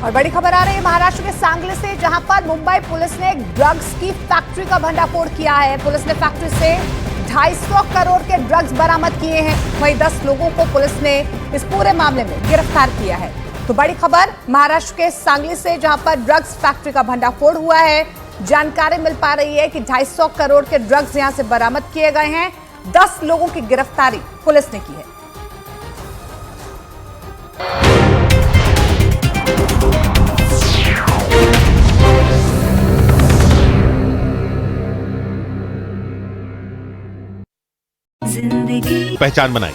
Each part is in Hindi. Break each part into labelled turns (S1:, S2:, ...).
S1: और बड़ी खबर आ रही है महाराष्ट्र के सांगली से, जहां पर मुंबई पुलिस ने एक ड्रग्स की फैक्ट्री का भंडाफोड़ किया है। पुलिस ने फैक्ट्री से 250 करोड़ के ड्रग्स बरामद किए हैं। वहीं 10 लोगों को पुलिस ने इस पूरे मामले में गिरफ्तार किया है। तो बड़ी खबर महाराष्ट्र के सांगली से, जहां पर ड्रग्स फैक्ट्री का भंडाफोड़ हुआ है। जानकारी मिल पा रही है कि 250 करोड़ के ड्रग्स यहां से बरामद किए गए हैं। 10 लोगों की गिरफ्तारी पुलिस ने की है।
S2: पहचान बनाई,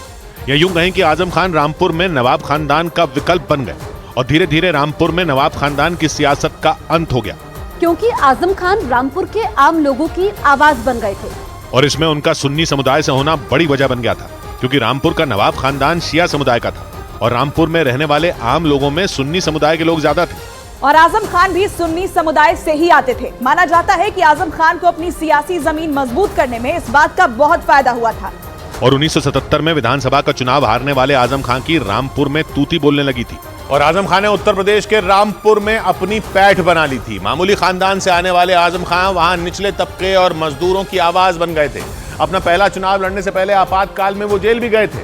S2: या यूं कहें कि आजम खान रामपुर में नवाब खानदान का विकल्प बन गए और धीरे धीरे रामपुर में नवाब खानदान की सियासत का अंत हो गया,
S3: क्योंकि आजम खान रामपुर के आम लोगों की आवाज बन गए थे।
S2: और इसमें उनका सुन्नी समुदाय से होना बड़ी वजह बन गया था, क्योंकि रामपुर का नवाब खानदान शिया समुदाय का था और रामपुर में रहने वाले आम लोगों में सुन्नी समुदाय के लोग ज्यादा थे।
S1: और आजम खान भी सुन्नी समुदाय से ही आते थे। माना जाता है कि आजम खान को अपनी सियासी जमीन मजबूत करने में इस बात का बहुत फायदा हुआ था।
S2: और 1977 में विधानसभा का चुनाव हारने वाले आजम खान की रामपुर में तूती बोलने लगी थी और आजम खान ने उत्तर प्रदेश के रामपुर में अपनी पैठ बना ली थी। मामूली खानदान से आने वाले आजम खान वहां निचले तबके और मजदूरों की आवाज बन गए थे। अपना पहला चुनाव लड़ने से पहले आपातकाल में वो जेल भी गए थे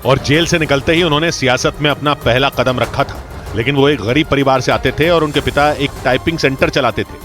S2: और जेल से निकलते ही उन्होंने सियासत में अपना पहला कदम रखा था। लेकिन वो एक गरीब परिवार से आते थे और उनके पिता एक टाइपिंग सेंटर चलाते थे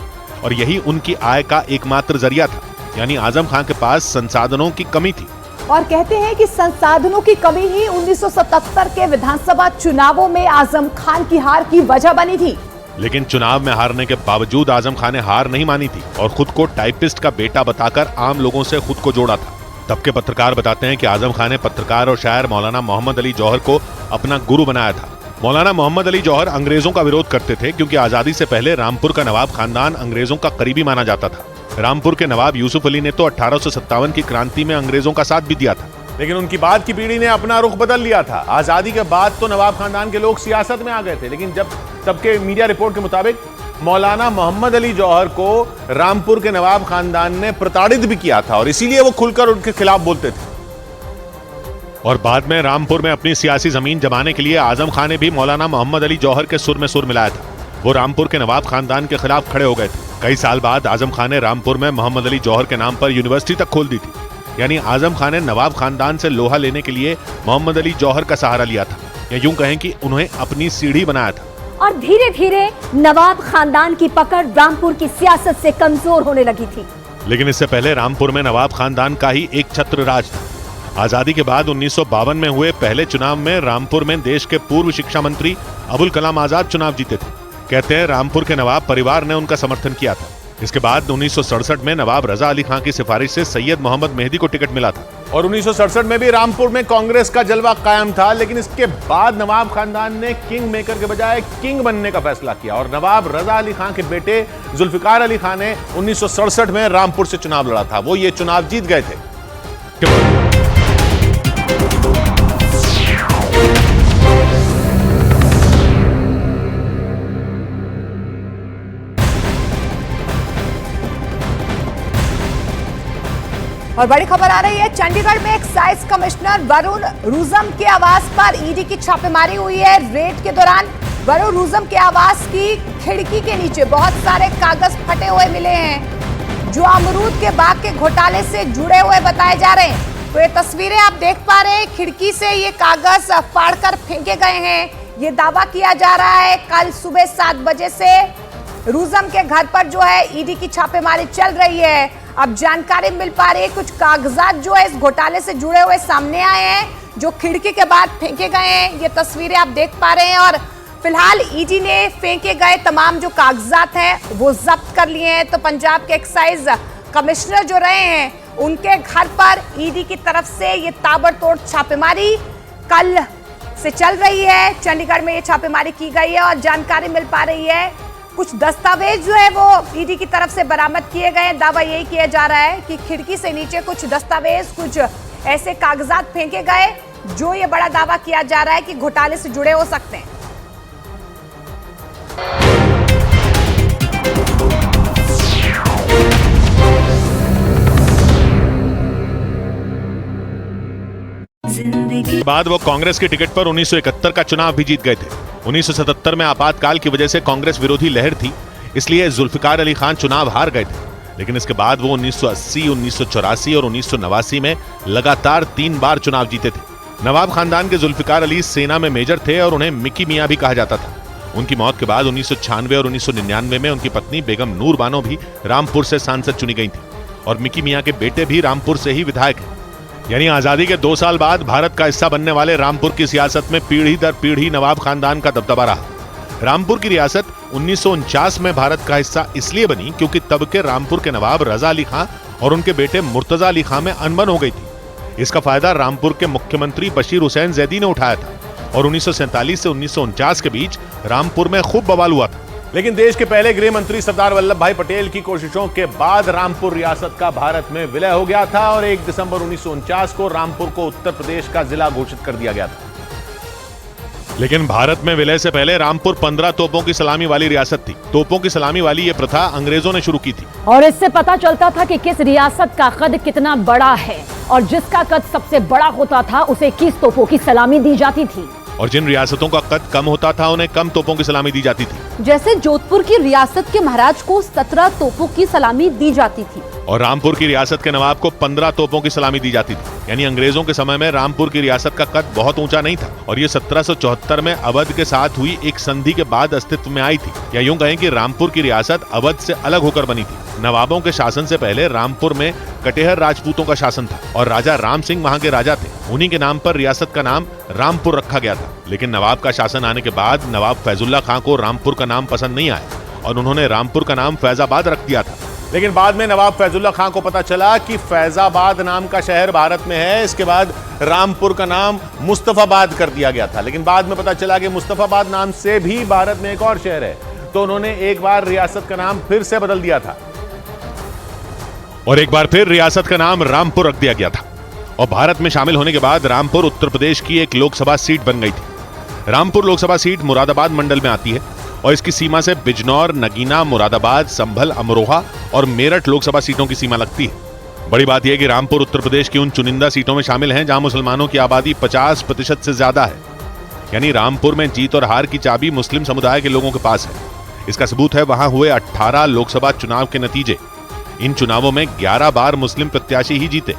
S2: और यही उनकी आय का एकमात्र जरिया था। यानी आजम खान के पास संसाधनों की कमी थी।
S1: और कहते हैं कि संसाधनों की कमी ही 1977 के विधानसभा चुनावों में आजम खान की हार की वजह बनी थी।
S2: लेकिन चुनाव में हारने के बावजूद आजम खान ने हार नहीं मानी थी और खुद को टाइपिस्ट का बेटा बताकर आम लोगों से खुद को जोड़ा था। तब के पत्रकार बताते हैं कि आजम खान ने पत्रकार और शायर मौलाना मोहम्मद अली जौहर को अपना गुरु बनाया था। मौलाना मोहम्मद अली जौहर अंग्रेजों का विरोध करते थे, क्योंकि आजादी से पहले रामपुर का नवाब खानदान अंग्रेजों का करीबी माना जाता था। रामपुर के नवाब यूसुफ अली ने तो 1857 की क्रांति में अंग्रेजों का साथ भी दिया था, लेकिन उनकी बाद की पीढ़ी ने अपना रुख बदल लिया था। आजादी के बाद तो नवाब खानदान के लोग सियासत में आ गए थे, लेकिन जब तब के मीडिया रिपोर्ट के मुताबिक मौलाना मोहम्मद अली जौहर को रामपुर के नवाब खानदान ने प्रताड़ित भी किया था और इसीलिए वो खुलकर उनके खिलाफ बोलते थे। और बाद में रामपुर में अपनी सियासी जमीन जमाने के लिए आजम खान ने भी मौलाना मोहम्मद अली जौहर के सुर में सुर मिलाया था। वो रामपुर के नवाब खानदान के खिलाफ खड़े हो गए थे। कई साल बाद आजम खान ने रामपुर में मोहम्मद अली जौहर के नाम पर यूनिवर्सिटी तक खोल दी थी। यानी आजम खान ने नवाब खानदान से लोहा लेने के लिए मोहम्मद अली जौहर का सहारा लिया था, या यूं कहें कि उन्हें अपनी सीढ़ी बनाया था।
S3: और धीरे धीरे नवाब खानदान की पकड़ रामपुर की सियासत से कमजोर होने लगी थी।
S2: लेकिन इससे पहले रामपुर में नवाब खानदान का ही एक छत्र राज था। आजादी के बाद 1952 में हुए पहले चुनाव में रामपुर में देश के पूर्व शिक्षा मंत्री अबुल कलाम आजाद चुनाव जीते थे। कहते हैं रामपुर के नवाब परिवार ने उनका समर्थन किया था। इसके बाद 1967 में नवाब रजा अली खान की सिफारिश से सैयद मोहम्मद मेहदी को टिकट मिला था और 1967 में भी रामपुर में कांग्रेस का जलवा कायम था। लेकिन इसके बाद नवाब खानदान ने किंग मेकर के बजाय किंग बनने का फैसला किया और नवाब रजा अली खान के बेटे जुल्फिकार अली खान ने 1967 में रामपुर से चुनाव लड़ा था। वो ये चुनाव जीत गए थे।
S1: और बड़ी खबर आ रही है, चंडीगढ़ में एक्साइज कमिश्नर वरुण रूजम के आवास पर ईडी की छापेमारी हुई है। रेड के दौरान वरुण रूजम के आवास की खिड़की के नीचे बहुत सारे कागज फटे हुए मिले हैं, जो अमरूद के बाग के घोटाले से जुड़े हुए बताए जा रहे हैं। तो ये तस्वीरें आप देख पा रहे हैं, खिड़की से ये कागज फाड़कर फेंके गए हैं। ये दावा किया जा रहा है कल सुबह 7 बजे से रूजम के घर पर जो है ईडी की छापेमारी चल रही है। अब जानकारी मिल पा रही है, कुछ कागजात जो है इस घोटाले से जुड़े हुए सामने आए हैं, जो खिड़की के बाद फेंके गए हैं। ये तस्वीरें आप देख पा रहे हैं और फिलहाल ईडी ने फेंके गए तमाम जो कागजात हैं वो जब्त कर लिए हैं। तो पंजाब के एक्साइज कमिश्नर जो रहे हैं, उनके घर पर ईडी की तरफ से ये ताबड़तोड़ छापेमारी कल से चल रही है। चंडीगढ़ में ये छापेमारी की गई है और जानकारी मिल पा रही है कुछ दस्तावेज जो है वो ईडी की तरफ से बरामद किए गए। दावा यही किया जा रहा है कि खिड़की से नीचे कुछ दस्तावेज, कुछ ऐसे कागजात फेंके गए, जो ये बड़ा दावा किया जा रहा है कि घोटाले से जुड़े हो सकते हैं।
S2: बाद वो कांग्रेस की टिकट पर 1971 का चुनाव भी जीत गए थे। 1977 में आपातकाल की वजह से कांग्रेस विरोधी लहर थी, इसलिए जुल्फिकार अली खान चुनाव हार गए थे। लेकिन इसके बाद वो 1980, 1984 और 1989 में लगातार 3 बार चुनाव जीते थे। नवाब खानदान के जुल्फिकार अली सेना में मेजर थे और उन्हें मिकी मियां भी कहा जाता था। उनकी मौत के बाद 1996 और 1999 में उनकी पत्नी बेगम नूर बानो भी रामपुर से सांसद चुनी गई थी और मिकी मियां के बेटे भी रामपुर से ही विधायक हैं। यानी आजादी के 2 साल बाद भारत का हिस्सा बनने वाले रामपुर की सियासत में पीढ़ी दर पीढ़ी नवाब खानदान का दबदबा रहा। रामपुर की रियासत 1949 में भारत का हिस्सा इसलिए बनी क्योंकि तब के रामपुर के नवाब रजा अली खां और उनके बेटे मुर्तजा अली खां में अनबन हो गई थी। इसका फायदा रामपुर के मुख्यमंत्री बशीर हुसैन जैदी ने उठाया था और 1947 से 1949 के बीच रामपुर में खूब बवाल हुआ था। लेकिन देश के पहले गृह मंत्री सरदार वल्लभ भाई पटेल की कोशिशों के बाद रामपुर रियासत का भारत में विलय हो गया था और 1 दिसंबर 1949 को रामपुर को उत्तर प्रदेश का जिला घोषित कर दिया गया था। लेकिन भारत में विलय से पहले रामपुर 15 तोपों की सलामी वाली रियासत थी। तोपों की सलामी वाली ये प्रथा अंग्रेजों ने शुरू की थी
S3: और इससे पता चलता था कि किस रियासत का कद कितना बड़ा है और जिसका कद सबसे बड़ा होता था उसे 21 तोपों की सलामी दी जाती थी
S2: और जिन रियासतों का कद कम होता था उन्हें कम तोपों की सलामी दी जाती थी।
S4: जैसे जोधपुर की रियासत के महाराज को 17 तोपों की सलामी दी जाती थी
S2: और रामपुर की रियासत के नवाब को 15 तोपों की सलामी दी जाती थी। यानी अंग्रेजों के समय में रामपुर की रियासत का कद बहुत ऊंचा नहीं था और ये 1774 में अवध के साथ हुई एक संधि के बाद अस्तित्व में आई थी। या यूं कहें कि रामपुर की रियासत अवध से अलग होकर बनी थी। नवाबों के शासन से पहले रामपुर में कटेहर राजपूतों का शासन था और राजा राम सिंह वहां के राजा थे। उन्हीं के नाम पर रियासत का नाम रामपुर रखा गया था। लेकिन नवाब का शासन आने के बाद नवाब फैजुल्ला खां को रामपुर का नाम पसंद नहीं आया और उन्होंने रामपुर का नाम फैजाबाद रख दिया था। लेकिन बाद में नवाब फैजुल्ला खां को पता चला कि फैजाबाद नाम का शहर भारत में है। इसके बाद रामपुर का नाम मुस्तफाबाद कर दिया गया था। लेकिन बाद में पता चला कि मुस्तफाबाद नाम से भी भारत में एक और शहर है, तो उन्होंने एक बार रियासत का नाम फिर से बदल दिया था और एक बार फिर रियासत का नाम रामपुर रख दिया गया था। और भारत में शामिल होने के बाद रामपुर उत्तर प्रदेश की एक लोकसभा सीट बन गई थी। रामपुर लोकसभा सीट मुरादाबाद मंडल में आती है और इसकी सीमा से बिजनौर, नगीना, मुरादाबाद, संभल, अमरोहा और मेरठ लोकसभा सीटों की सीमा लगती है। बड़ी बात यह कि रामपुर उत्तर प्रदेश की उन चुनिंदा सीटों में शामिल हैं जहां मुसलमानों की आबादी 50% से ज्यादा है। यानी रामपुर में जीत और हार की चाबी मुस्लिम समुदाय के लोगों के पास है। इसका सबूत है वहां हुए 18 लोकसभा चुनाव के नतीजे। इन चुनावों में 11 बार मुस्लिम प्रत्याशी ही जीते।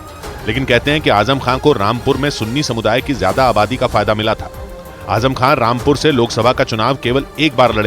S2: लेकिन कहते हैं कि आजम खां को रामपुर में सुन्नी समुदाय की ज्यादा आबादी का फायदा मिला था। आजम खां रामपुर से लोकसभा का चुनाव केवल एक बार लड़े